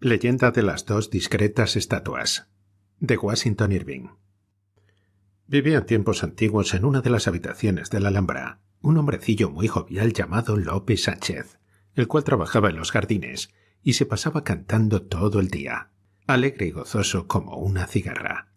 Leyenda de las dos discretas estatuas, de Washington Irving. Vivía en tiempos antiguos en una de las habitaciones de la Alhambra un hombrecillo muy jovial llamado Lope Sánchez, el cual trabajaba en los jardines y se pasaba cantando todo el día, alegre y gozoso como una cigarra.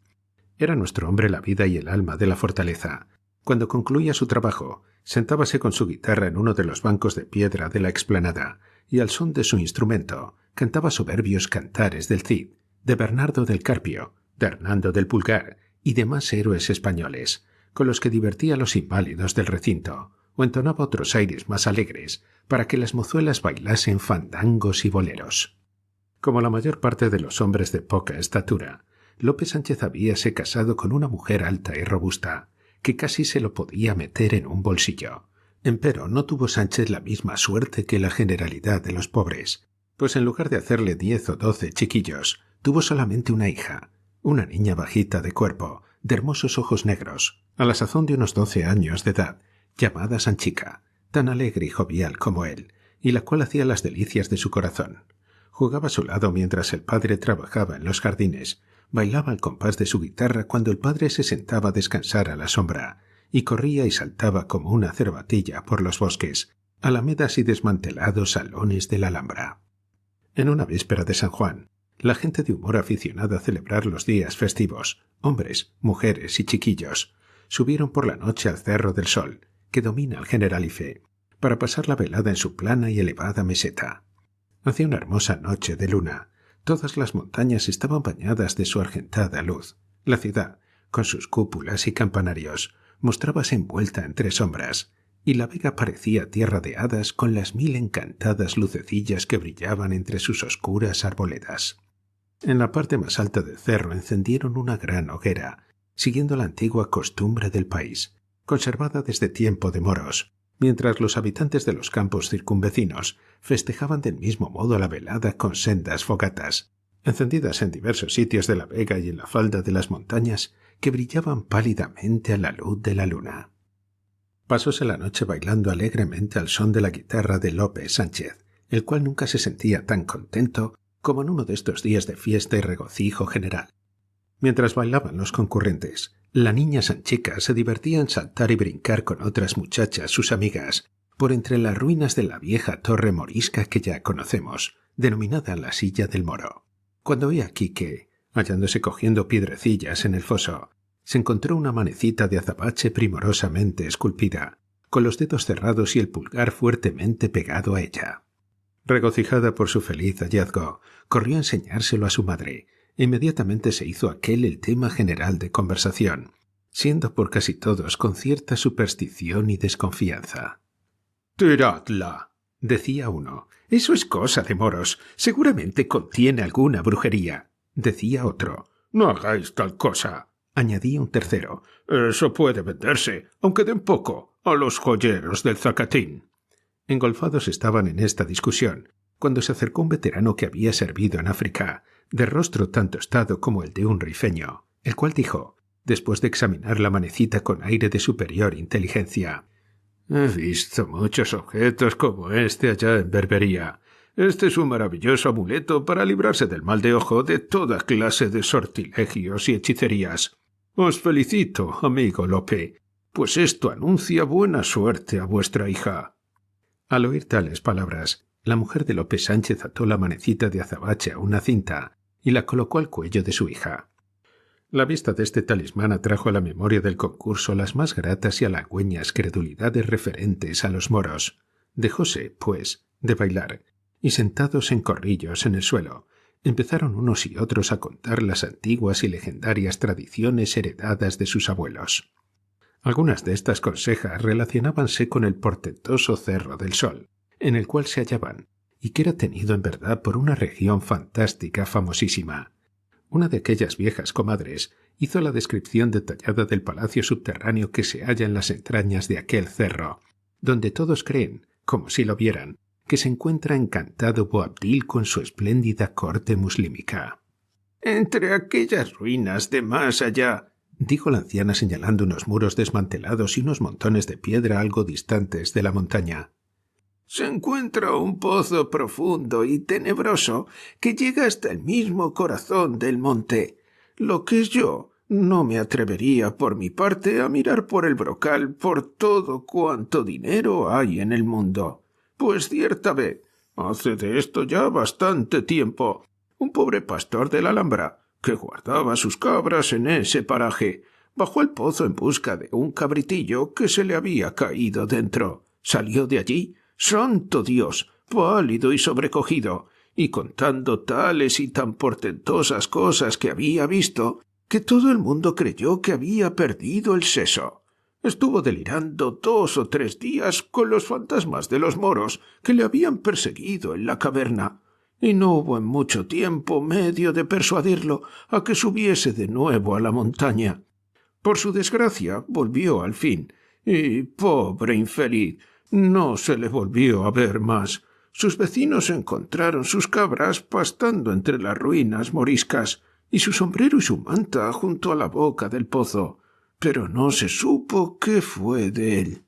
Era nuestro hombre la vida y el alma de la fortaleza. Cuando concluía su trabajo, sentábase con su guitarra en uno de los bancos de piedra de la explanada y al son de su instrumento cantaba soberbios cantares del Cid, de Bernardo del Carpio, de Hernando del Pulgar y demás héroes españoles, con los que divertía a los inválidos del recinto, o entonaba otros aires más alegres para que las mozuelas bailasen fandangos y boleros. Como la mayor parte de los hombres de poca estatura, Lope Sánchez habíase casado con una mujer alta y robusta, que casi se lo podía meter en un bolsillo. Empero no tuvo Sánchez la misma suerte que la generalidad de los pobres, pues en lugar de hacerle 10 o 12 chiquillos, tuvo solamente una hija, una niña bajita de cuerpo, de hermosos ojos negros, a la sazón de unos 12 años de edad, llamada Sanchica, tan alegre y jovial como él, y la cual hacía las delicias de su corazón. Jugaba a su lado mientras el padre trabajaba en los jardines, bailaba al compás de su guitarra cuando el padre se sentaba a descansar a la sombra, y corría y saltaba como una cervatilla por los bosques, alamedas y desmantelados salones de la Alhambra. En una víspera de San Juan, la gente de humor aficionada a celebrar los días festivos, hombres, mujeres y chiquillos, subieron por la noche al Cerro del Sol, que domina el Generalife, para pasar la velada en su plana y elevada meseta. Hacía una hermosa noche de luna. Todas las montañas estaban bañadas de su argentada luz. La ciudad, con sus cúpulas y campanarios, mostrábase envuelta entre sombras, y la vega parecía tierra de hadas con las 1000 encantadas lucecillas que brillaban entre sus oscuras arboledas. En la parte más alta del cerro encendieron una gran hoguera, siguiendo la antigua costumbre del país, conservada desde tiempo de moros, mientras los habitantes de los campos circunvecinos festejaban del mismo modo la velada con sendas fogatas, encendidas en diversos sitios de la vega y en la falda de las montañas que brillaban pálidamente a la luz de la luna. Pasóse la noche bailando alegremente al son de la guitarra de Lope Sánchez, el cual nunca se sentía tan contento como en uno de estos días de fiesta y regocijo general. Mientras bailaban los concurrentes, la niña Sanchica se divertía en saltar y brincar con otras muchachas, sus amigas, por entre las ruinas de la vieja torre morisca que ya conocemos, denominada la Silla del Moro. Cuando he aquí que, hallándose cogiendo piedrecillas en el foso, se encontró una manecita de azabache primorosamente esculpida, con los dedos cerrados y el pulgar fuertemente pegado a ella. Regocijada por su feliz hallazgo, corrió a enseñárselo a su madre. Inmediatamente se hizo aquel el tema general de conversación, siendo por casi todos con cierta superstición y desconfianza. «Tiradla», decía uno. «Eso es cosa de moros. Seguramente contiene alguna brujería», decía otro. «No hagáis tal cosa», añadía un tercero. «Eso puede venderse, aunque den poco, a los joyeros del Zacatín». Engolfados estaban en esta discusión, cuando se acercó un veterano que había servido en África, de rostro tan tostado como el de un rifeño, el cual dijo, después de examinar la manecita con aire de superior inteligencia: «He visto muchos objetos como este allá en Berbería. Este es un maravilloso amuleto para librarse del mal de ojo de toda clase de sortilegios y hechicerías. Os felicito, amigo Lope, pues esto anuncia buena suerte a vuestra hija». Al oír tales palabras, la mujer de Lope Sánchez ató la manecita de azabache a una cinta y la colocó al cuello de su hija. La vista de este talismán atrajo a la memoria del concurso las más gratas y halagüeñas credulidades referentes a los moros. Dejóse, pues, de bailar, y sentados en corrillos en el suelo, empezaron unos y otros a contar las antiguas y legendarias tradiciones heredadas de sus abuelos. Algunas de estas consejas relacionábanse con el portentoso Cerro del Sol, en el cual se hallaban, y que era tenido en verdad por una región fantástica famosísima. Una de aquellas viejas comadres hizo la descripción detallada del palacio subterráneo que se halla en las entrañas de aquel cerro, donde todos creen, como si lo vieran, que se encuentra encantado Boabdil con su espléndida corte muslímica. «Entre aquellas ruinas de más allá», dijo la anciana señalando unos muros desmantelados y unos montones de piedra algo distantes de la montaña. se encuentra un pozo profundo y tenebroso que llega hasta el mismo corazón del monte. Lo que es yo, no me atrevería por mi parte a mirar por el brocal por todo cuanto dinero hay en el mundo. Pues cierta vez, hace de esto ya bastante tiempo, un pobre pastor de la Alhambra, que guardaba sus cabras en ese paraje, bajó al pozo en busca de un cabritillo que se le había caído dentro. Salió de allí, ¡santo Dios!, pálido y sobrecogido, y contando tales y tan portentosas cosas que había visto, que todo el mundo creyó que había perdido el seso. Estuvo delirando 2 o 3 días con los fantasmas de los moros que le habían perseguido en la caverna, y no hubo en mucho tiempo medio de persuadirlo a que subiese de nuevo a la montaña. Por su desgracia volvió al fin, y, pobre infeliz, no se le volvió a ver más. Sus vecinos encontraron sus cabras pastando entre las ruinas moriscas, y su sombrero y su manta junto a la boca del pozo, pero no se supo qué fue de él.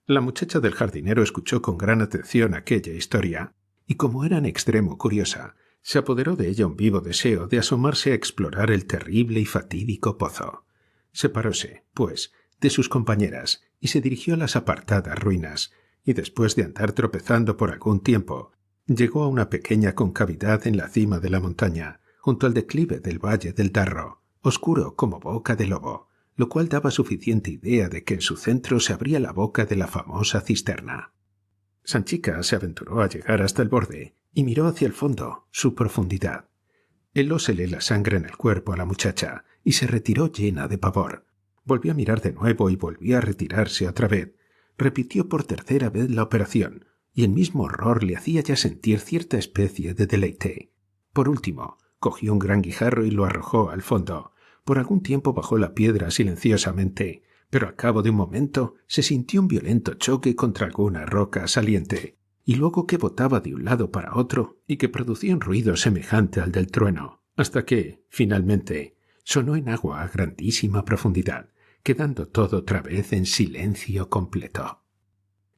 La muchacha del jardinero escuchó con gran atención aquella historia, y como era en extremo curiosa, se apoderó de ella un vivo deseo de asomarse a explorar el terrible y fatídico pozo. Separóse, pues, de sus compañeras y se dirigió a las apartadas ruinas, y después de andar tropezando por algún tiempo, llegó a una pequeña concavidad en la cima de la montaña, junto al declive del Valle del Darro, oscuro como boca de lobo, lo cual daba suficiente idea de que en su centro se abría la boca de la famosa cisterna. Sanchica se aventuró a llegar hasta el borde y miró hacia el fondo, su profundidad. Helósele la sangre en el cuerpo a la muchacha y se retiró llena de pavor. Volvió a mirar de nuevo y volvió a retirarse otra vez. Repitió por tercera vez la operación, y el mismo horror le hacía ya sentir cierta especie de deleite. Por último, cogió un gran guijarro y lo arrojó al fondo. Por algún tiempo bajó la piedra silenciosamente, pero al cabo de un momento se sintió un violento choque contra alguna roca saliente, y luego que botaba de un lado para otro y que producía un ruido semejante al del trueno, hasta que, finalmente, sonó en agua a grandísima profundidad, quedando todo otra vez en silencio completo.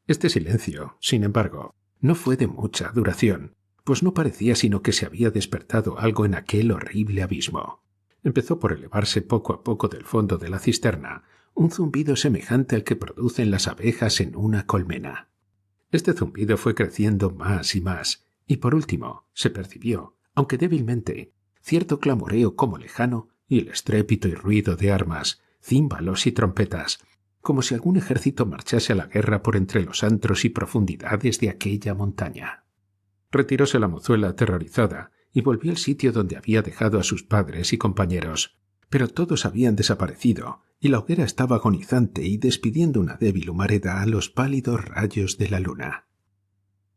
Este silencio, sin embargo, no fue de mucha duración, pues no parecía sino que se había despertado algo en aquel horrible abismo. Empezó por elevarse poco a poco del fondo de la cisterna un zumbido semejante al que producen las abejas en una colmena. Este zumbido fue creciendo más y por último se percibió, aunque débilmente, cierto clamoreo como lejano y el estrépito y ruido de armas, címbalos y trompetas, como si algún ejército marchase a la guerra por entre los antros y profundidades de aquella montaña. Retiróse la mozuela aterrorizada y volvió al sitio donde había dejado a sus padres y compañeros, pero todos habían desaparecido y la hoguera estaba agonizante y despidiendo una débil humareda a los pálidos rayos de la luna.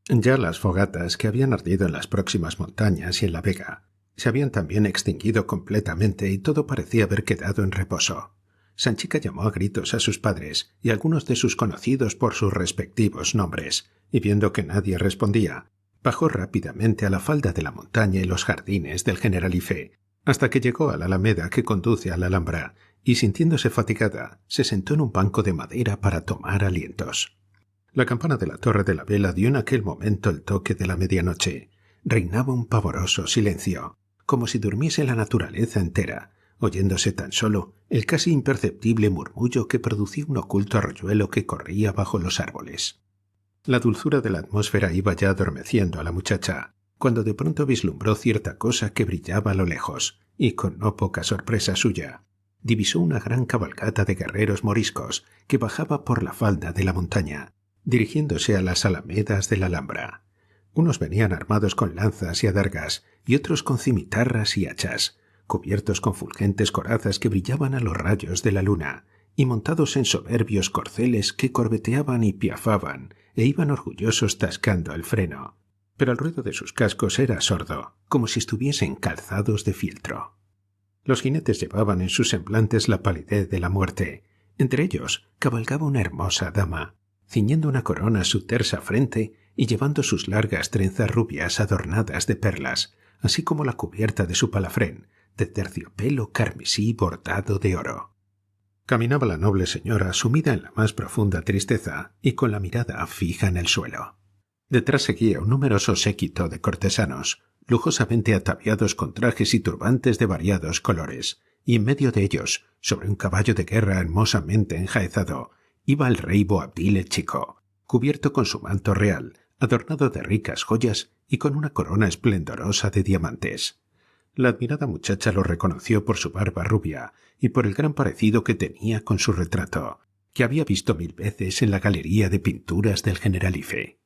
Ya las fogatas que habían ardido en las próximas montañas y en la vega se habían también extinguido completamente y todo parecía haber quedado en reposo. Sanchica llamó a gritos a sus padres y a algunos de sus conocidos por sus respectivos nombres, y viendo que nadie respondía, bajó rápidamente a la falda de la montaña y los jardines del Generalife, hasta que llegó a la alameda que conduce a la Alhambra, y sintiéndose fatigada, se sentó en un banco de madera para tomar alientos. La campana de la Torre de la Vela dio en aquel momento el toque de la medianoche. Reinaba un pavoroso silencio, como si durmiese la naturaleza entera, oyéndose tan solo el casi imperceptible murmullo que producía un oculto arroyuelo que corría bajo los árboles. La dulzura de la atmósfera iba ya adormeciendo a la muchacha, cuando de pronto vislumbró cierta cosa que brillaba a lo lejos, y con no poca sorpresa suya, divisó una gran cabalgata de guerreros moriscos que bajaba por la falda de la montaña, dirigiéndose a las alamedas de la Alhambra. Unos venían armados con lanzas y adargas, y otros con cimitarras y hachas, cubiertos con fulgentes corazas que brillaban a los rayos de la luna, y montados en soberbios corceles que corbeteaban y piafaban, e iban orgullosos tascando el freno. Pero el ruido de sus cascos era sordo, como si estuviesen calzados de fieltro. Los jinetes llevaban en sus semblantes la palidez de la muerte. Entre ellos cabalgaba una hermosa dama, ciñendo una corona a su tersa frente y llevando sus largas trenzas rubias adornadas de perlas, así como la cubierta de su palafrén, de terciopelo carmesí bordado de oro. Caminaba la noble señora sumida en la más profunda tristeza y con la mirada fija en el suelo. Detrás seguía un numeroso séquito de cortesanos, lujosamente ataviados con trajes y turbantes de variados colores, y en medio de ellos, sobre un caballo de guerra hermosamente enjaezado, iba el rey Boabdil el Chico, cubierto con su manto real, adornado de ricas joyas y con una corona esplendorosa de diamantes. La admirada muchacha lo reconoció por su barba rubia y por el gran parecido que tenía con su retrato, que había visto 1000 veces en la galería de pinturas del Generalife.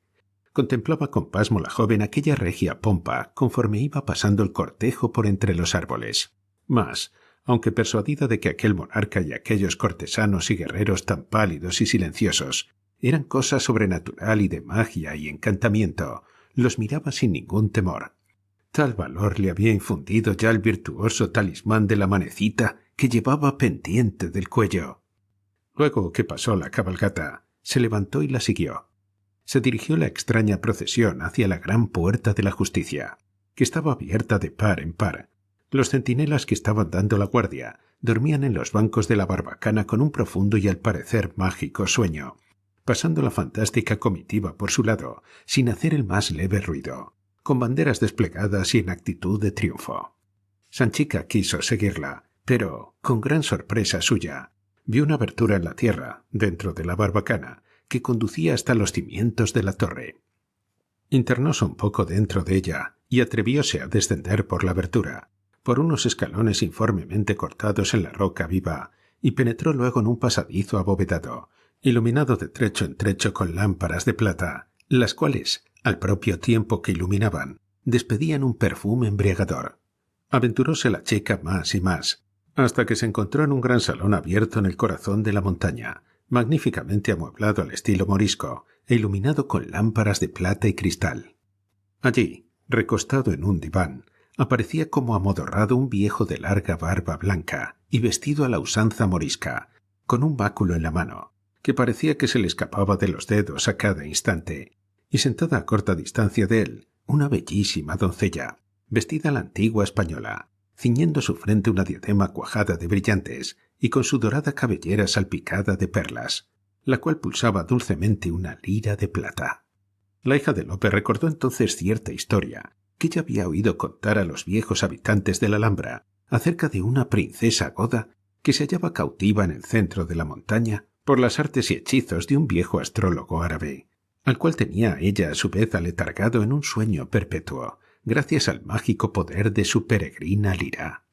Contemplaba con pasmo la joven aquella regia pompa conforme iba pasando el cortejo por entre los árboles. Mas, aunque persuadida de que aquel monarca y aquellos cortesanos y guerreros tan pálidos y silenciosos eran cosa sobrenatural y de magia y encantamiento, los miraba sin ningún temor. Tal valor le había infundido ya el virtuoso talismán de la manecita que llevaba pendiente del cuello. Luego que pasó la cabalgata, se levantó y la siguió. Se dirigió la extraña procesión hacia la gran puerta de la justicia, que estaba abierta de par en par. Los centinelas que estaban dando la guardia dormían en los bancos de la barbacana con un profundo y al parecer mágico sueño, pasando la fantástica comitiva por su lado sin hacer el más leve ruido, con banderas desplegadas y en actitud de triunfo. Sanchica quiso seguirla, pero, con gran sorpresa suya, vio una abertura en la tierra, dentro de la barbacana, que conducía hasta los cimientos de la torre. Internóse un poco dentro de ella y atrevióse a descender por la abertura, por unos escalones informemente cortados en la roca viva, y penetró luego en un pasadizo abovedado, iluminado de trecho en trecho con lámparas de plata, las cuales, al propio tiempo que iluminaban, despedían un perfume embriagador. Aventuróse la chica más y más, hasta que se encontró en un gran salón abierto en el corazón de la montaña, magníficamente amueblado al estilo morisco e iluminado con lámparas de plata y cristal. Allí, recostado en un diván, aparecía como amodorrado un viejo de larga barba blanca y vestido a la usanza morisca, con un báculo en la mano, que parecía que se le escapaba de los dedos a cada instante, y sentada a corta distancia de él, una bellísima doncella, vestida a la antigua española, ciñendo su frente una diadema cuajada de brillantes y con su dorada cabellera salpicada de perlas, la cual pulsaba dulcemente una lira de plata. La hija de Lope recordó entonces cierta historia que ella había oído contar a los viejos habitantes de la Alhambra acerca de una princesa goda que se hallaba cautiva en el centro de la montaña por las artes y hechizos de un viejo astrólogo árabe, al cual tenía ella a su vez aletargado en un sueño perpetuo, gracias al mágico poder de su peregrina lira.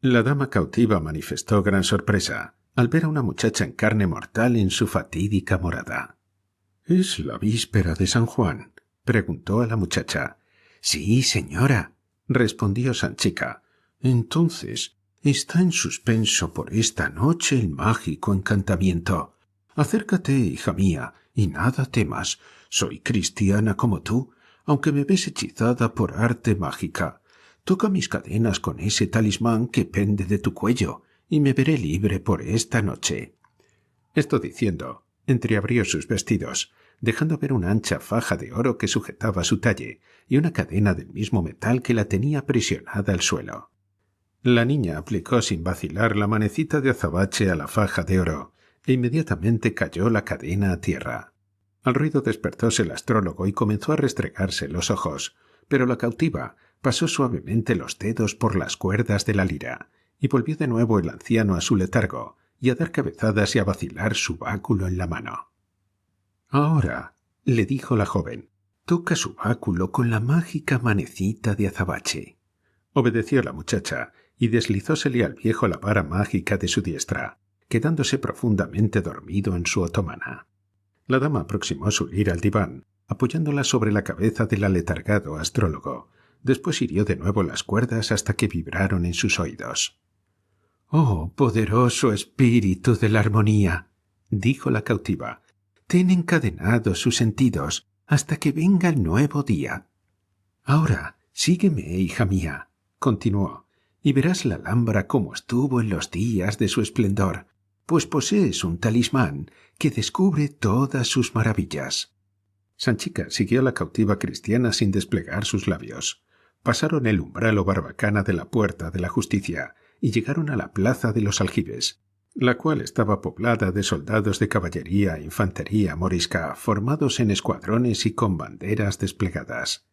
La dama cautiva manifestó gran sorpresa al ver a una muchacha en carne mortal en su fatídica morada. —¿Es la víspera de San Juan? —preguntó a la muchacha. —Sí, señora —respondió Sanchica—. Entonces está en suspenso por esta noche el mágico encantamiento. Acércate, hija mía, y nada temas. Soy cristiana como tú, aunque me ves hechizada por arte mágica. Toca mis cadenas con ese talismán que pende de tu cuello, y me veré libre por esta noche. Esto diciendo, entreabrió sus vestidos, dejando ver una ancha faja de oro que sujetaba su talle y una cadena del mismo metal que la tenía aprisionada al suelo. La niña aplicó sin vacilar la manecita de azabache a la faja de oro, e inmediatamente cayó la cadena a tierra. Al ruido despertóse el astrólogo y comenzó a restregarse los ojos, pero la cautiva pasó suavemente los dedos por las cuerdas de la lira, y volvió de nuevo el anciano a su letargo y a dar cabezadas y a vacilar su báculo en la mano. —Ahora —le dijo la joven—, toca su báculo con la mágica manecita de azabache. Obedeció la muchacha y deslizósele al viejo la vara mágica de su diestra, quedándose profundamente dormido en su otomana. La dama aproximó su lira al diván, apoyándola sobre la cabeza del aletargado astrólogo. Después hirió de nuevo las cuerdas hasta que vibraron en sus oídos. —¡Oh, poderoso espíritu de la armonía! —dijo la cautiva—, ten encadenados sus sentidos hasta que venga el nuevo día. Ahora, sígueme, hija mía —continuó—, y verás la Alhambra como estuvo en los días de su esplendor, pues posees un talismán que descubre todas sus maravillas. Sanchica siguió a la cautiva cristiana sin desplegar sus labios. Pasaron el umbral o barbacana de la puerta de la justicia y llegaron a la plaza de los aljibes, la cual estaba poblada de soldados de caballería e infantería morisca formados en escuadrones y con banderas desplegadas.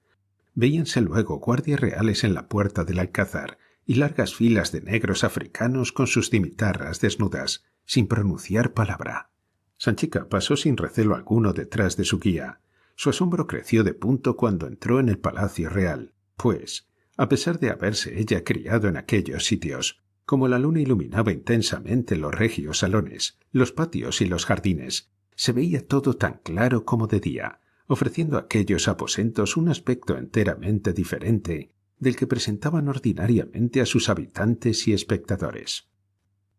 Veíanse luego guardias reales en la puerta del alcázar y largas filas de negros africanos con sus cimitarras desnudas, sin pronunciar palabra. Sanchica pasó sin recelo alguno detrás de su guía. Su asombro creció de punto cuando entró en el palacio real, pues, a pesar de haberse ella criado en aquellos sitios, como la luna iluminaba intensamente los regios salones, los patios y los jardines, se veía todo tan claro como de día, ofreciendo a aquellos aposentos un aspecto enteramente diferente del que presentaban ordinariamente a sus habitantes y espectadores.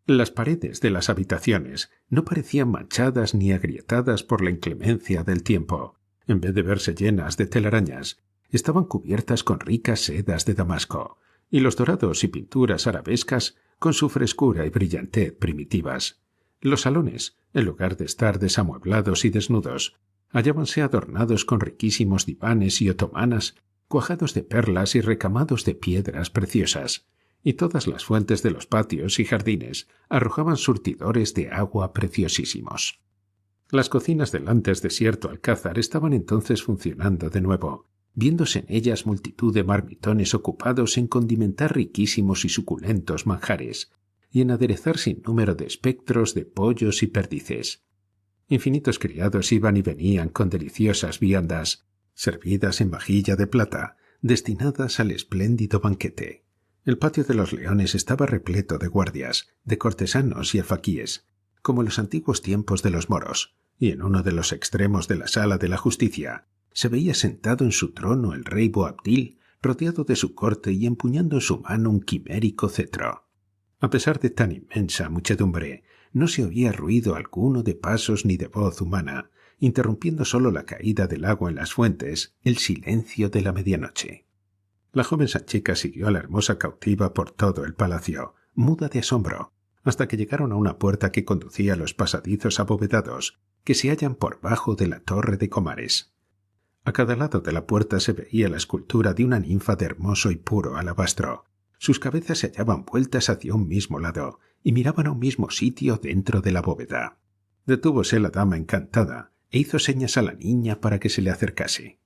Las paredes de las habitaciones no parecían manchadas ni agrietadas por la inclemencia del tiempo. En vez de verse llenas de telarañas, estaban cubiertas con ricas sedas de Damasco, y los dorados y pinturas arabescas con su frescura y brillantez primitivas. Los salones, en lugar de estar desamueblados y desnudos, hallábanse adornados con riquísimos divanes y otomanas, cuajados de perlas y recamados de piedras preciosas, y todas las fuentes de los patios y jardines arrojaban surtidores de agua preciosísimos. Las cocinas del antes desierto alcázar estaban entonces funcionando de nuevo, viéndose en ellas multitud de marmitones ocupados en condimentar riquísimos y suculentos manjares, y en aderezar sin número de espectros de pollos y perdices. Infinitos criados iban y venían con deliciosas viandas, servidas en vajilla de plata, destinadas al espléndido banquete. El patio de los leones estaba repleto de guardias, de cortesanos y alfaquíes, como en los antiguos tiempos de los moros, y en uno de los extremos de la sala de la justicia se veía sentado en su trono el rey Boabdil, rodeado de su corte y empuñando en su mano un quimérico cetro. A pesar de tan inmensa muchedumbre, no se oía ruido alguno de pasos ni de voz humana, interrumpiendo sólo la caída del agua en las fuentes, el silencio de la medianoche. La joven Sanchica siguió a la hermosa cautiva por todo el palacio, muda de asombro, hasta que llegaron a una puerta que conducía a los pasadizos abovedados que se hallan por bajo de la torre de Comares. A cada lado de la puerta se veía la escultura de una ninfa de hermoso y puro alabastro. Sus cabezas se hallaban vueltas hacia un mismo lado y miraban a un mismo sitio dentro de la bóveda. Detúvose la dama encantada e hizo señas a la niña para que se le acercase.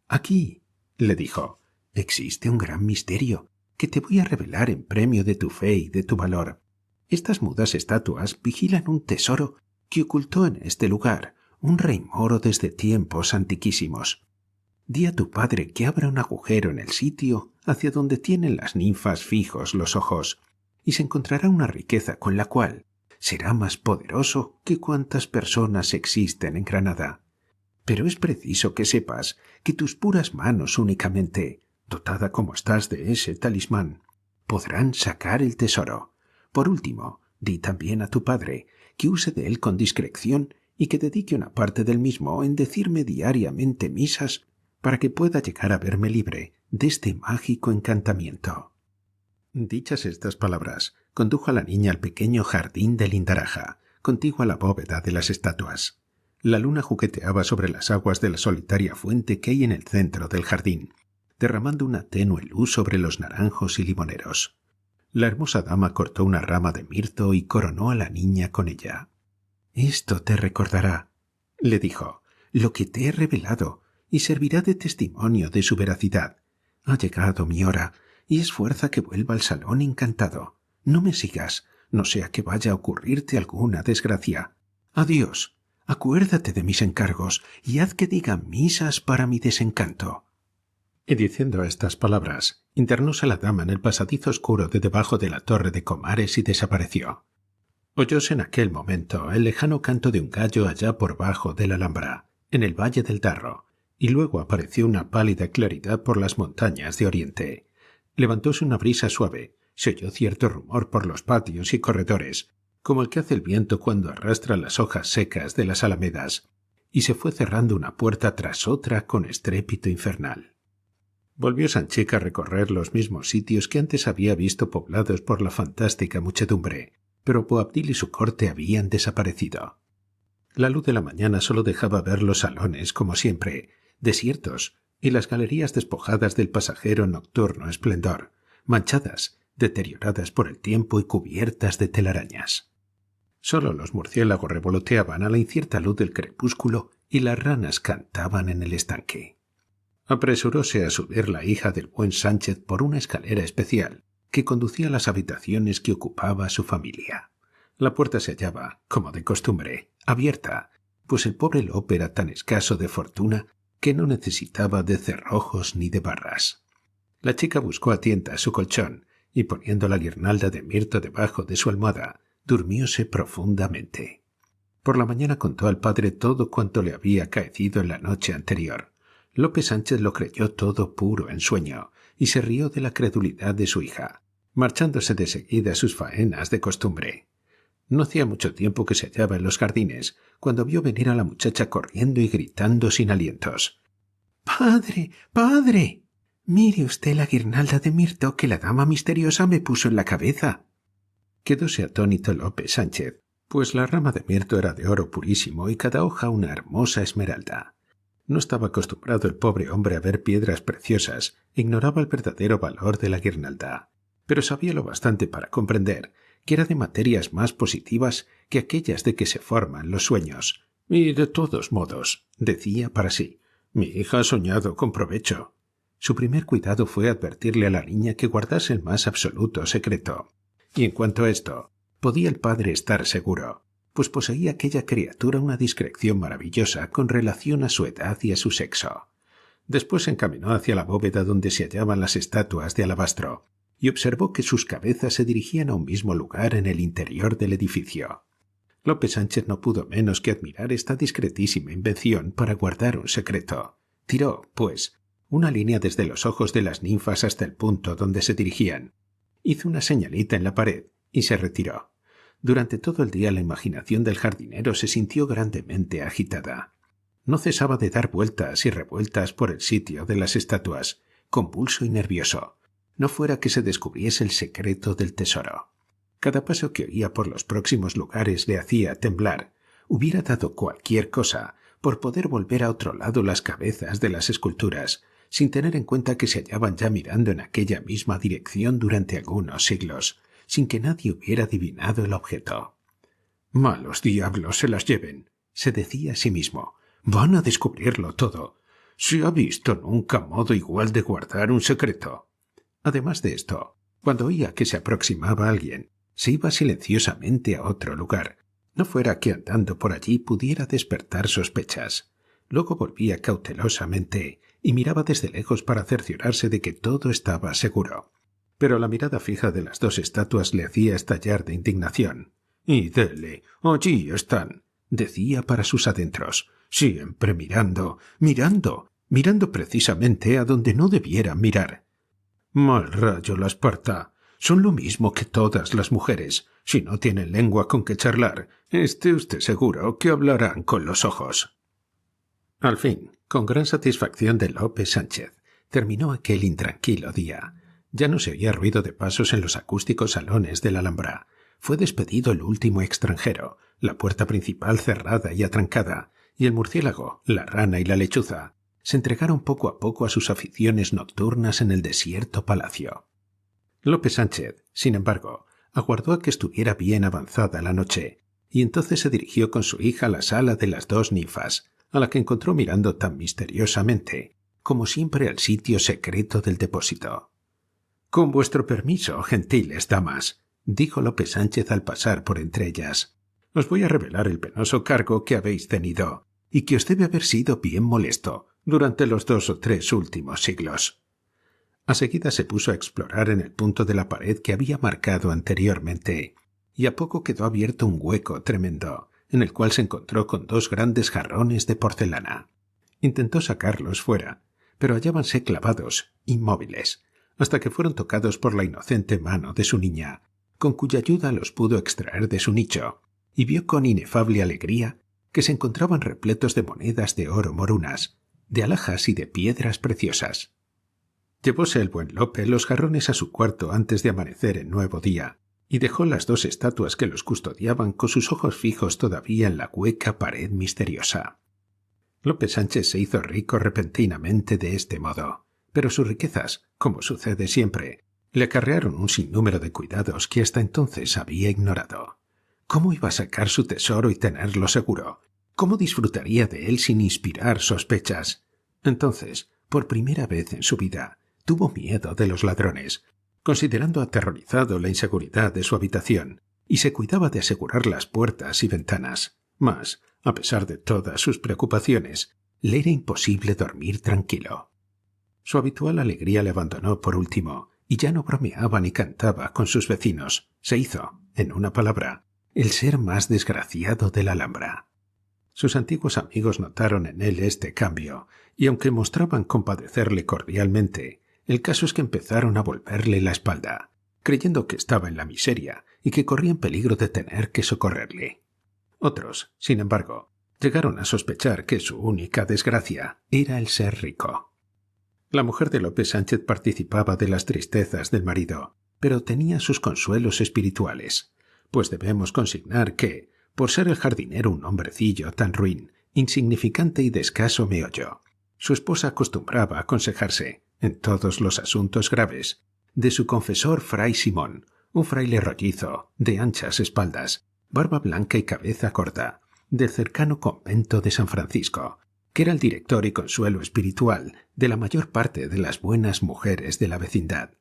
«Aquí», le dijo, «existe un gran misterio que te voy a revelar en premio de tu fe y de tu valor. Estas mudas estatuas vigilan un tesoro que ocultó en este lugar un rey moro desde tiempos antiquísimos. Di a tu padre que abra un agujero en el sitio hacia donde tienen las ninfas fijos los ojos, y se encontrará una riqueza con la cual será más poderoso que cuantas personas existen en Granada. Pero es preciso que sepas que tus puras manos únicamente, dotada como estás de ese talismán, podrán sacar el tesoro. Por último, di también a tu padre que use de él con discreción y que dedique una parte del mismo en decirme diariamente misas para que pueda llegar a verme libre de este mágico encantamiento». Dichas estas palabras, condujo a la niña al pequeño jardín de Lindaraja, contiguo a la bóveda de las estatuas. La luna jugueteaba sobre las aguas de la solitaria fuente que hay en el centro del jardín, derramando una tenue luz sobre los naranjos y limoneros. La hermosa dama cortó una rama de mirto y coronó a la niña con ella. «Esto te recordará», le dijo, «lo que te he revelado, y servirá de testimonio de su veracidad. Ha llegado mi hora, y es fuerza que vuelva al salón encantado. No me sigas, no sea que vaya a ocurrirte alguna desgracia. Adiós, acuérdate de mis encargos, y haz que digan misas para mi desencanto». Y diciendo estas palabras, internóse la dama en el pasadizo oscuro de debajo de la torre de Comares y desapareció. Oyóse en aquel momento el lejano canto de un gallo allá por bajo de la Alhambra, en el valle del Darro, y luego apareció una pálida claridad por las montañas de Oriente. Levantóse una brisa suave, se oyó cierto rumor por los patios y corredores, como el que hace el viento cuando arrastra las hojas secas de las alamedas, y se fue cerrando una puerta tras otra con estrépito infernal. Volvió Sanchica a recorrer los mismos sitios que antes había visto poblados por la fantástica muchedumbre, pero Boabdil y su corte habían desaparecido. La luz de la mañana solo dejaba ver los salones, como siempre, desiertos, y las galerías despojadas del pasajero nocturno esplendor, manchadas, deterioradas por el tiempo y cubiertas de telarañas. Solo los murciélagos revoloteaban a la incierta luz del crepúsculo y las ranas cantaban en el estanque. Apresuróse a subir la hija del buen Sánchez por una escalera especial que conducía a las habitaciones que ocupaba su familia. La puerta se hallaba, como de costumbre, abierta, pues el pobre Lope era tan escaso de fortuna que no necesitaba de cerrojos ni de barras. La chica buscó a tientas su colchón y, poniendo la guirnalda de mirto debajo de su almohada, durmióse profundamente. Por la mañana contó al padre todo cuanto le había acaecido en la noche anterior. Lope Sánchez lo creyó todo puro ensueño y se rió de la credulidad de su hija, marchándose de seguida a sus faenas de costumbre. No hacía mucho tiempo que se hallaba en los jardines, cuando vio venir a la muchacha corriendo y gritando sin alientos. «¡Padre! ¡Padre! Mire usted la guirnalda de mirto que la dama misteriosa me puso en la cabeza». Quedóse atónito Lope Sánchez, pues la rama de mirto era de oro purísimo y cada hoja una hermosa esmeralda. No estaba acostumbrado el pobre hombre a ver piedras preciosas, ignoraba el verdadero valor de la guirnalda, pero sabía lo bastante para comprender que era de materias más positivas que aquellas de que se forman los sueños. Y de todos modos, decía para sí, mi hija ha soñado con provecho. Su primer cuidado fue advertirle a la niña que guardase el más absoluto secreto. Y en cuanto a esto, podía el padre estar seguro, pues poseía aquella criatura una discreción maravillosa con relación a su edad y a su sexo. Después se encaminó hacia la bóveda donde se hallaban las estatuas de alabastro, y observó que sus cabezas se dirigían a un mismo lugar en el interior del edificio. Lope Sánchez no pudo menos que admirar esta discretísima invención para guardar un secreto. Tiró, pues, una línea desde los ojos de las ninfas hasta el punto donde se dirigían. Hizo una señalita en la pared y se retiró. Durante todo el día la imaginación del jardinero se sintió grandemente agitada. No cesaba de dar vueltas y revueltas por el sitio de las estatuas, convulso y nervioso, no fuera que se descubriese el secreto del tesoro. Cada paso que oía por los próximos lugares le hacía temblar. Hubiera dado cualquier cosa por poder volver a otro lado las cabezas de las esculturas, sin tener en cuenta que se hallaban ya mirando en aquella misma dirección durante algunos siglos, sin que nadie hubiera adivinado el objeto. «Malos diablos se las lleven», se decía a sí mismo. «Van a descubrirlo todo. ¿Se ha visto nunca modo igual de guardar un secreto?» Además de esto, cuando oía que se aproximaba alguien, se iba silenciosamente a otro lugar, no fuera que andando por allí pudiera despertar sospechas. Luego volvía cautelosamente y miraba desde lejos para cerciorarse de que todo estaba seguro. Pero la mirada fija de las dos estatuas le hacía estallar de indignación. «Y dele, allí están», decía para sus adentros, «siempre mirando, mirando precisamente a donde no debieran mirar». «Mal rayo la Esparta. Son lo mismo que todas las mujeres. Si no tienen lengua con que charlar, esté usted seguro que hablarán con los ojos». Al fin, con gran satisfacción de Lope Sánchez, terminó aquel intranquilo día. Ya no se oía ruido de pasos en los acústicos salones de la Alhambra. Fue despedido el último extranjero, la puerta principal cerrada y atrancada, y el murciélago, la rana y la lechuza se entregaron poco a poco a sus aficiones nocturnas en el desierto palacio. Lope Sánchez, sin embargo, aguardó a que estuviera bien avanzada la noche, y entonces se dirigió con su hija a la sala de las dos ninfas, a la que encontró mirando tan misteriosamente, como siempre al sitio secreto del depósito. «Con vuestro permiso, gentiles damas», dijo Lope Sánchez al pasar por entre ellas, «os voy a revelar el penoso cargo que habéis tenido, y que os debe haber sido bien molesto durante los 2 o 3 últimos siglos». A seguida se puso a explorar en el punto de la pared que había marcado anteriormente, y a poco quedó abierto un hueco tremendo, en el cual se encontró con 2 grandes jarrones de porcelana. Intentó sacarlos fuera, pero hallábanse clavados, inmóviles, hasta que fueron tocados por la inocente mano de su niña, con cuya ayuda los pudo extraer de su nicho, y vio con inefable alegría que se encontraban repletos de monedas de oro morunas, de alhajas y de piedras preciosas. Llevóse el buen Lope los jarrones a su cuarto antes de amanecer el nuevo día, y dejó las 2 estatuas que los custodiaban con sus ojos fijos todavía en la hueca pared misteriosa. Lope Sánchez se hizo rico repentinamente de este modo, pero sus riquezas, como sucede siempre, le acarrearon un sinnúmero de cuidados que hasta entonces había ignorado. ¿Cómo iba a sacar su tesoro y tenerlo seguro? ¿Cómo disfrutaría de él sin inspirar sospechas? Entonces, por primera vez en su vida, tuvo miedo de los ladrones, considerando aterrorizado la inseguridad de su habitación, y se cuidaba de asegurar las puertas y ventanas. Mas, a pesar de todas sus preocupaciones, le era imposible dormir tranquilo. Su habitual alegría le abandonó por último, y ya no bromeaba ni cantaba con sus vecinos. Se hizo, en una palabra, el ser más desgraciado de la Alhambra. Sus antiguos amigos notaron en él este cambio, y aunque mostraban compadecerle cordialmente, el caso es que empezaron a volverle la espalda, creyendo que estaba en la miseria y que corrían peligro de tener que socorrerle. Otros, sin embargo, llegaron a sospechar que su única desgracia era el ser rico. La mujer de Lope Sánchez participaba de las tristezas del marido, pero tenía sus consuelos espirituales, pues debemos consignar que, por ser el jardinero un hombrecillo tan ruin, insignificante y de escaso meollo, su esposa acostumbraba a aconsejarse, en todos los asuntos graves, de su confesor Fray Simón, un fraile rollizo, de anchas espaldas, barba blanca y cabeza corta, del cercano convento de San Francisco, que era el director y consuelo espiritual de la mayor parte de las buenas mujeres de la vecindad.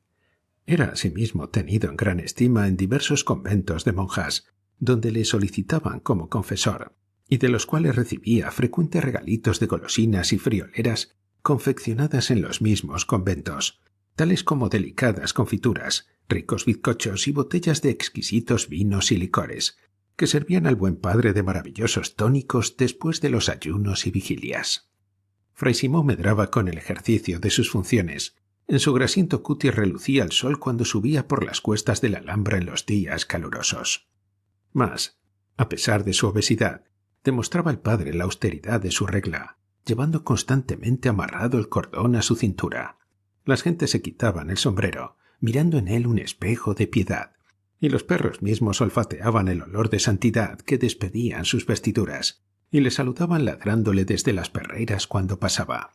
Era asimismo tenido en gran estima en diversos conventos de monjas, donde le solicitaban como confesor, y de los cuales recibía frecuentes regalitos de golosinas y frioleras confeccionadas en los mismos conventos, tales como delicadas confituras, ricos bizcochos y botellas de exquisitos vinos y licores, que servían al buen padre de maravillosos tónicos después de los ayunos y vigilias. Fray Simón medraba con el ejercicio de sus funciones. En su grasiento cutis relucía el sol cuando subía por las cuestas de la Alhambra en los días calurosos. Mas, a pesar de su obesidad, demostraba el padre la austeridad de su regla, llevando constantemente amarrado el cordón a su cintura. Las gentes se quitaban el sombrero, mirando en él un espejo de piedad, y los perros mismos olfateaban el olor de santidad que despedían sus vestiduras, y le saludaban ladrándole desde las perreiras cuando pasaba.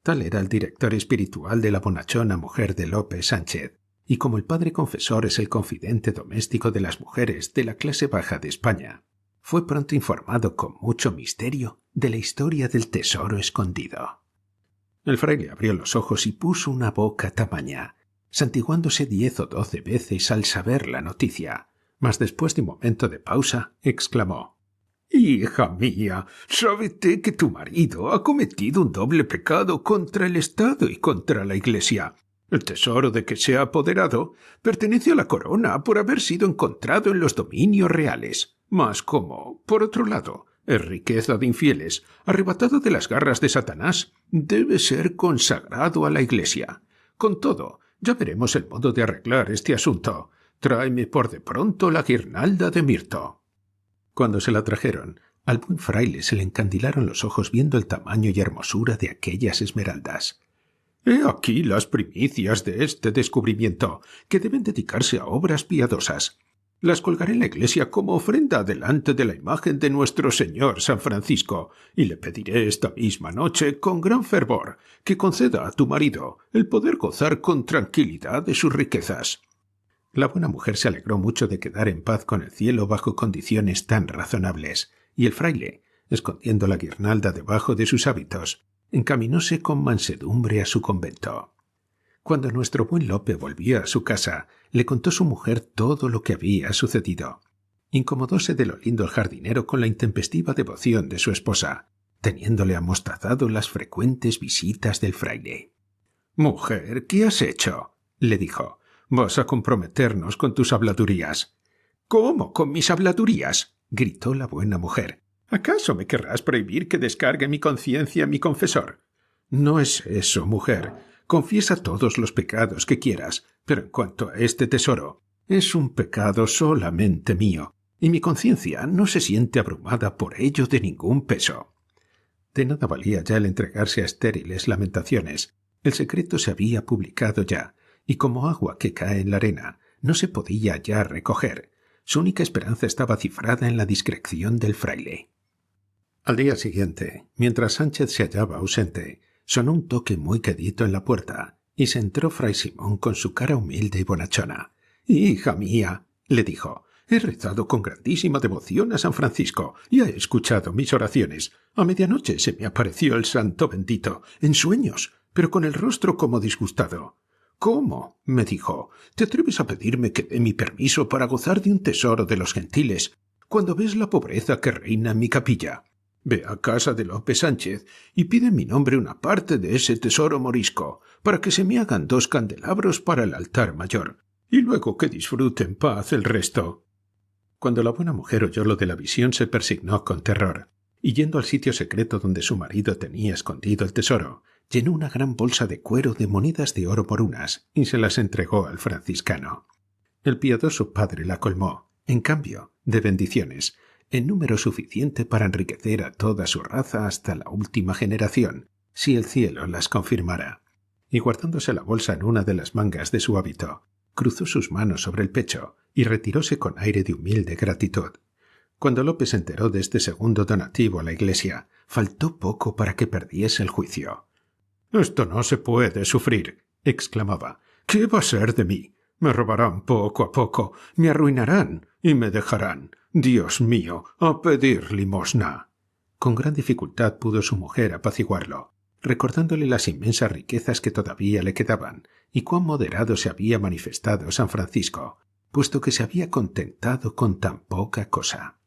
Tal era el director espiritual de la bonachona mujer de Lope Sánchez, y como el padre confesor es el confidente doméstico de las mujeres de la clase baja de España, fue pronto informado con mucho misterio de la historia del tesoro escondido. El fraile abrió los ojos y puso una boca tamaña, santiguándose 10 o 12 veces al saber la noticia, mas después de un momento de pausa, exclamó: «Hija mía, sábete que tu marido ha cometido un doble pecado contra el Estado y contra la Iglesia. El tesoro de que se ha apoderado pertenece a la corona por haber sido encontrado en los dominios reales, mas como, por otro lado, es riqueza de infieles, arrebatado de las garras de Satanás, debe ser consagrado a la Iglesia. Con todo, ya veremos el modo de arreglar este asunto. Tráeme por de pronto la guirnalda de mirto». Cuando se la trajeron, al buen fraile se le encandilaron los ojos viendo el tamaño y hermosura de aquellas esmeraldas. «He aquí las primicias de este descubrimiento, que deben dedicarse a obras piadosas. Las colgaré en la iglesia como ofrenda delante de la imagen de nuestro Señor San Francisco, y le pediré esta misma noche, con gran fervor, que conceda a tu marido el poder gozar con tranquilidad de sus riquezas». La buena mujer se alegró mucho de quedar en paz con el cielo bajo condiciones tan razonables, y el fraile, escondiendo la guirnalda debajo de sus hábitos, encaminóse con mansedumbre a su convento. Cuando nuestro buen Lope volvió a su casa, le contó su mujer todo lo que había sucedido. Incomodóse de lo lindo el jardinero con la intempestiva devoción de su esposa, teniéndole amostazado las frecuentes visitas del fraile. «Mujer, ¿qué has hecho?», le dijo. «Vas a comprometernos con tus habladurías». «¿Cómo con mis habladurías?», gritó la buena mujer. «¿Acaso me querrás prohibir que descargue mi conciencia a mi confesor?» «No es eso, mujer. Confiesa todos los pecados que quieras, pero en cuanto a este tesoro, es un pecado solamente mío, y mi conciencia no se siente abrumada por ello de ningún peso». De nada valía ya el entregarse a estériles lamentaciones. El secreto se había publicado ya, y como agua que cae en la arena, no se podía ya recoger. Su única esperanza estaba cifrada en la discreción del fraile. Al día siguiente, mientras Sánchez se hallaba ausente, sonó un toque muy quedito en la puerta, y se entró Fray Simón con su cara humilde y bonachona. «Hija mía», le dijo, He rezado con grandísima devoción a San Francisco y ha escuchado mis oraciones. A medianoche se me apareció el santo bendito, en sueños, pero con el rostro como disgustado. «¿Cómo?», me dijo, «te atreves a pedirme que dé mi permiso para gozar de un tesoro de los gentiles, cuando ves la pobreza que reina en mi capilla? Ve a casa de Lope Sánchez y pide en mi nombre una parte de ese tesoro morisco, para que se me hagan 2 candelabros para el altar mayor, y luego que disfrute en paz el resto». Cuando la buena mujer oyó lo de la visión se persignó con terror, y yendo al sitio secreto donde su marido tenía escondido el tesoro, llenó una gran bolsa de cuero de monedas de oro morunas y se las entregó al franciscano. El piadoso padre la colmó, en cambio, de bendiciones, en número suficiente para enriquecer a toda su raza hasta la última generación, si el cielo las confirmara. Y guardándose la bolsa en una de las mangas de su hábito, cruzó sus manos sobre el pecho y retiróse con aire de humilde gratitud. Cuando Lope se enteró de este segundo donativo a la iglesia, faltó poco para que perdiese el juicio. «Esto no se puede sufrir», exclamaba. «¿Qué va a ser de mí? Me robarán poco a poco, me arruinarán y me dejarán. Dios mío, a pedir limosna». Con gran dificultad pudo su mujer apaciguarlo, recordándole las inmensas riquezas que todavía le quedaban y cuán moderado se había manifestado San Francisco, puesto que se había contentado con tan poca cosa.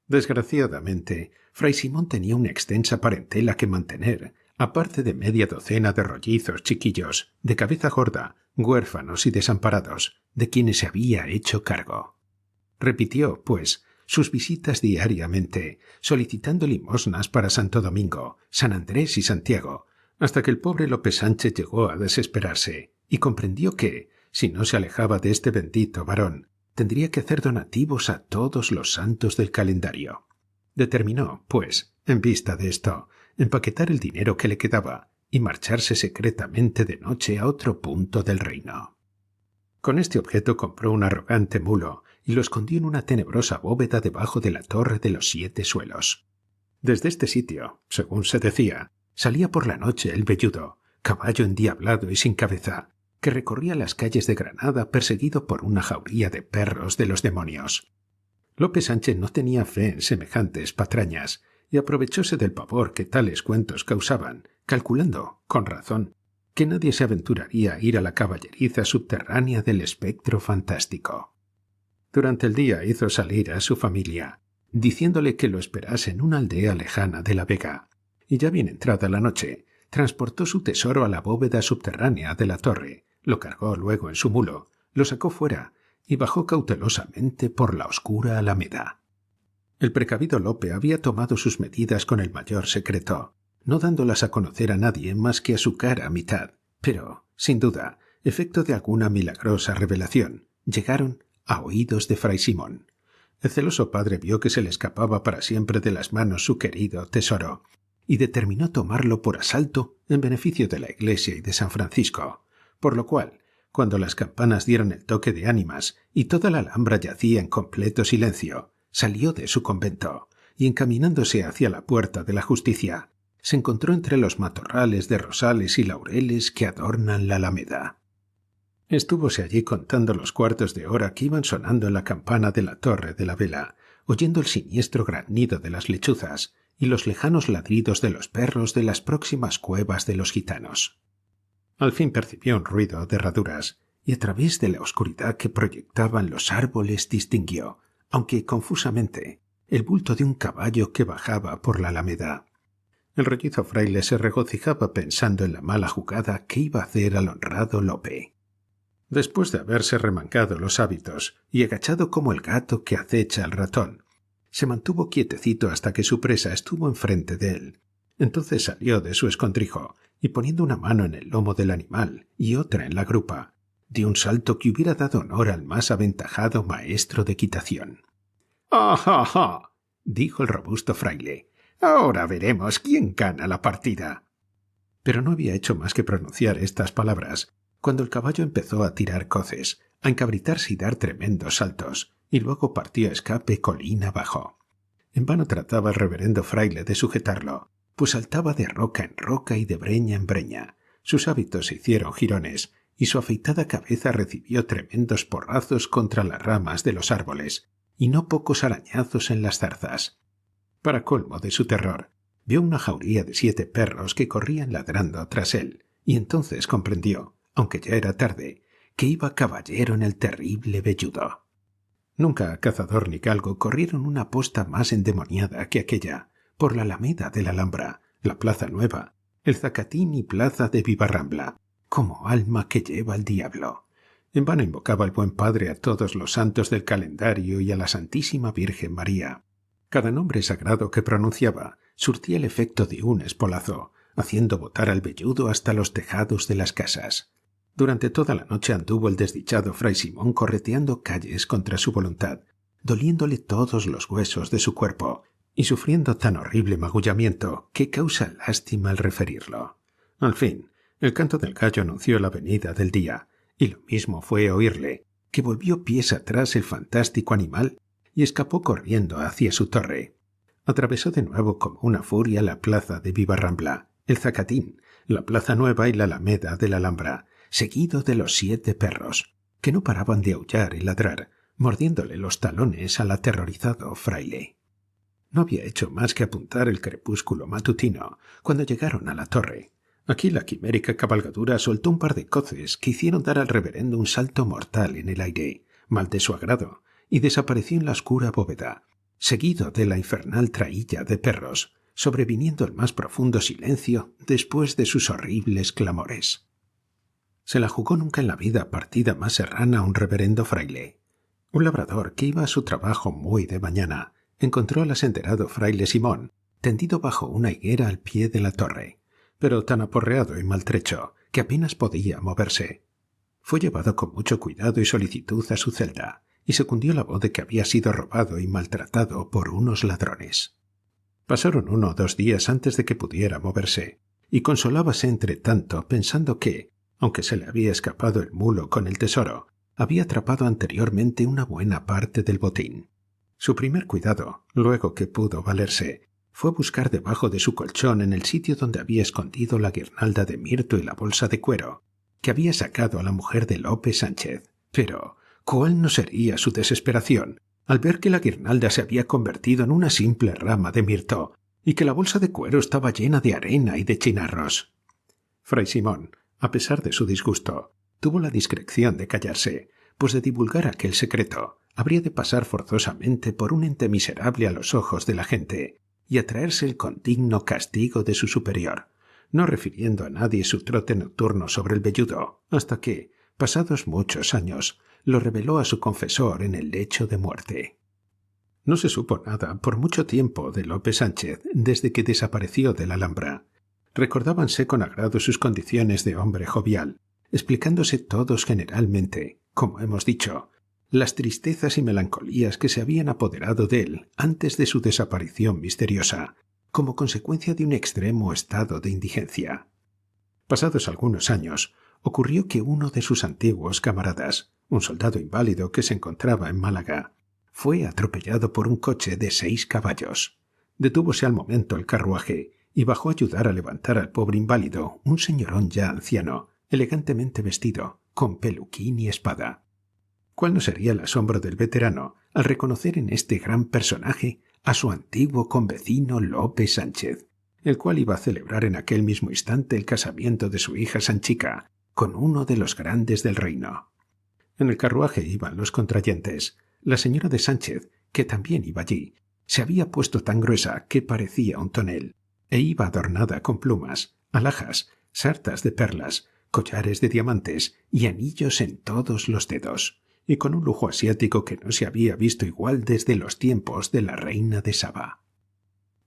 Desgraciadamente, Fray Simón tenía una extensa parentela que mantener, aparte de media docena de rollizos chiquillos, de cabeza gorda, huérfanos y desamparados, de quienes se había hecho cargo. Repitió, pues, sus visitas diariamente, solicitando limosnas para Santo Domingo, San Andrés y Santiago, hasta que el pobre Lope Sánchez llegó a desesperarse y comprendió que, si no se alejaba de este bendito varón, tendría que hacer donativos a todos los santos del calendario. Determinó, pues, en vista de esto, empaquetar el dinero que le quedaba y marcharse secretamente de noche a otro punto del reino. Con este objeto compró un arrogante mulo y lo escondió en una tenebrosa bóveda debajo de la Torre de los 7 Suelos. Desde este sitio, según se decía, salía por la noche el velludo, caballo endiablado y sin cabeza, que recorría las calles de Granada perseguido por una jauría de perros de los demonios. Lope Sánchez no tenía fe en semejantes patrañas y aprovechóse del pavor que tales cuentos causaban, calculando, con razón, que nadie se aventuraría a ir a la caballeriza subterránea del espectro fantástico. Durante el día hizo salir a su familia, diciéndole que lo esperase en una aldea lejana de la Vega, y ya bien entrada la noche, transportó su tesoro a la bóveda subterránea de la torre, lo cargó luego en su mulo, lo sacó fuera y bajó cautelosamente por la oscura alameda. El precavido Lope había tomado sus medidas con el mayor secreto, no dándolas a conocer a nadie más que a su cara mitad, pero, sin duda, efecto de alguna milagrosa revelación, llegaron a oídos de Fray Simón. El celoso padre vio que se le escapaba para siempre de las manos su querido tesoro, y determinó tomarlo por asalto en beneficio de la iglesia y de San Francisco, por lo cual, cuando las campanas dieron el toque de ánimas y toda la Alhambra yacía en completo silencio, salió de su convento y, encaminándose hacia la puerta de la Justicia, se encontró entre los matorrales de rosales y laureles que adornan la Alameda. Estúvose allí contando los cuartos de hora que iban sonando en la campana de la Torre de la Vela, oyendo el siniestro granido de las lechuzas y los lejanos ladridos de los perros de las próximas cuevas de los gitanos. Al fin percibió un ruido de herraduras, y a través de la oscuridad que proyectaban los árboles distinguió, aunque confusamente, el bulto de un caballo que bajaba por la alameda. El rollizo fraile se regocijaba pensando en la mala jugada que iba a hacer al honrado Lope. Después de haberse remangado los hábitos y agachado como el gato que acecha al ratón, se mantuvo quietecito hasta que su presa estuvo enfrente de él. Entonces salió de su escondrijo y, poniendo una mano en el lomo del animal y otra en la grupa, dio un salto que hubiera dado honor al más aventajado maestro de equitación. «¡Ah, ja!», dijo el robusto fraile. «Ahora veremos quién gana la partida». Pero no había hecho más que pronunciar estas palabras cuando el caballo empezó a tirar coces, a encabritarse y dar tremendos saltos, y luego partió a escape colina abajo. En vano trataba el reverendo fraile de sujetarlo, pues saltaba de roca en roca y de breña en breña. Sus hábitos se hicieron jirones, y su afeitada cabeza recibió tremendos porrazos contra las ramas de los árboles y no pocos arañazos en las zarzas. Para colmo de su terror, vio una jauría de 7 perros que corrían ladrando tras él, y entonces comprendió, aunque ya era tarde, que iba caballero en el terrible velludo. Nunca Cazador ni Galgo corrieron una posta más endemoniada que aquella, por la Alameda de la Alhambra, la Plaza Nueva, el Zacatín y Plaza de Vivarrambla, como alma que lleva al diablo. En vano invocaba al buen padre a todos los santos del calendario y a la Santísima Virgen María. Cada nombre sagrado que pronunciaba surtía el efecto de un espolazo, haciendo botar al velludo hasta los tejados de las casas. Durante toda la noche anduvo el desdichado Fray Simón correteando calles contra su voluntad, doliéndole todos los huesos de su cuerpo y sufriendo tan horrible magullamiento que causa lástima al referirlo. Al fin, el canto del gallo anunció la venida del día, y lo mismo fue oírle, que volvió pies atrás el fantástico animal y escapó corriendo hacia su torre. Atravesó de nuevo como una furia la plaza de Vivarrambla, el Zacatín, la Plaza Nueva y la Alameda de la Alhambra, seguido de los 7 perros, que no paraban de aullar y ladrar, mordiéndole los talones al aterrorizado fraile. No había hecho más que apuntar el crepúsculo matutino cuando llegaron a la torre. Aquí la quimérica cabalgadura soltó un par de coces que hicieron dar al reverendo un salto mortal en el aire, mal de su agrado, y desapareció en la oscura bóveda, seguido de la infernal traílla de perros, sobreviniendo el más profundo silencio después de sus horribles clamores. Se la jugó nunca en la vida partida más serrana un reverendo fraile. Un labrador que iba a su trabajo muy de mañana encontró al asenderado fraile Simón tendido bajo una higuera al pie de la torre, pero tan aporreado y maltrecho que apenas podía moverse. Fue llevado con mucho cuidado y solicitud a su celda, y se cundió la voz de que había sido robado y maltratado por unos ladrones. Pasaron 1 o 2 días antes de que pudiera moverse, y consolábase entre tanto pensando que, aunque se le había escapado el mulo con el tesoro, había atrapado anteriormente una buena parte del botín. Su primer cuidado, luego que pudo valerse, fue buscar debajo de su colchón en el sitio donde había escondido la guirnalda de mirto y la bolsa de cuero, que había sacado a la mujer de Lope Sánchez. Pero ¿cuál no sería su desesperación al ver que la guirnalda se había convertido en una simple rama de mirto y que la bolsa de cuero estaba llena de arena y de chinarros? Fray Simón, a pesar de su disgusto, tuvo la discreción de callarse, pues de divulgar aquel secreto habría de pasar forzosamente por un ente miserable a los ojos de la gente y atraerse el condigno castigo de su superior, no refiriendo a nadie su trote nocturno sobre el velludo, hasta que, pasados muchos años, lo reveló a su confesor en el lecho de muerte. No se supo nada por mucho tiempo de Lope Sánchez desde que desapareció de la Alhambra. Recordábanse con agrado sus condiciones de hombre jovial, explicándose todos generalmente, como hemos dicho, las tristezas y melancolías que se habían apoderado de él antes de su desaparición misteriosa, como consecuencia de un extremo estado de indigencia. Pasados algunos años, ocurrió que uno de sus antiguos camaradas, un soldado inválido que se encontraba en Málaga, fue atropellado por un coche de 6 caballos. Detúvose al momento el carruaje y bajó a ayudar a levantar al pobre inválido un señorón ya anciano, elegantemente vestido, con peluquín y espada. ¿Cuál no sería el asombro del veterano al reconocer en este gran personaje a su antiguo convecino Lope Sánchez, el cual iba a celebrar en aquel mismo instante el casamiento de su hija Sanchica con uno de los grandes del reino? En el carruaje iban los contrayentes. La señora de Sánchez, que también iba allí, se había puesto tan gruesa que parecía un tonel, e iba adornada con plumas, alhajas, sartas de perlas, collares de diamantes y anillos en todos los dedos, y con un lujo asiático que no se había visto igual desde los tiempos de la reina de Saba.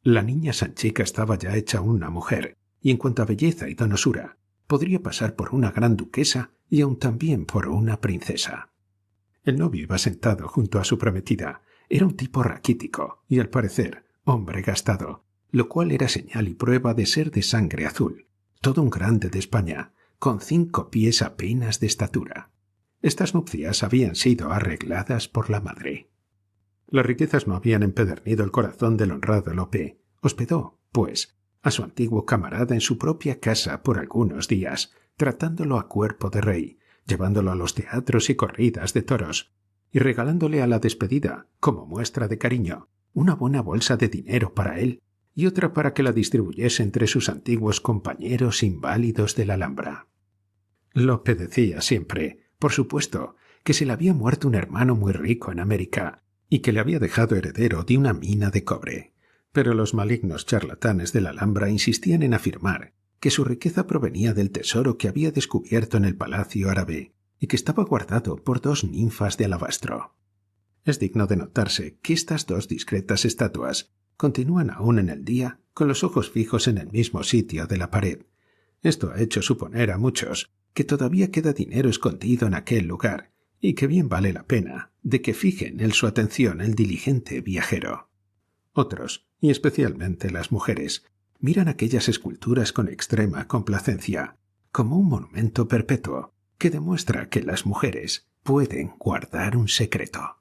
La niña Sanchica estaba ya hecha una mujer, y en cuanto a belleza y donosura, podría pasar por una gran duquesa y aun también por una princesa. El novio iba sentado junto a su prometida. Era un tipo raquítico y, al parecer, hombre gastado, lo cual era señal y prueba de ser de sangre azul, todo un grande de España, con 5 pies apenas de estatura. Estas nupcias habían sido arregladas por la madre. Las riquezas no habían empedernido el corazón del honrado Lope. Hospedó, pues, a su antiguo camarada en su propia casa por algunos días, tratándolo a cuerpo de rey, llevándolo a los teatros y corridas de toros, y regalándole a la despedida, como muestra de cariño, una buena bolsa de dinero para él y otra para que la distribuyese entre sus antiguos compañeros inválidos de la Alhambra. Lope decía siempre, por supuesto, que se le había muerto un hermano muy rico en América y que le había dejado heredero de una mina de cobre, pero los malignos charlatanes de la Alhambra insistían en afirmar que su riqueza provenía del tesoro que había descubierto en el Palacio Árabe y que estaba guardado por 2 ninfas de alabastro. Es digno de notarse que estas 2 discretas estatuas continúan aún en el día con los ojos fijos en el mismo sitio de la pared. Esto ha hecho suponer a muchos que todavía queda dinero escondido en aquel lugar y que bien vale la pena de que fijen en su atención el diligente viajero. Otros, y especialmente las mujeres, miran aquellas esculturas con extrema complacencia, como un monumento perpetuo que demuestra que las mujeres pueden guardar un secreto.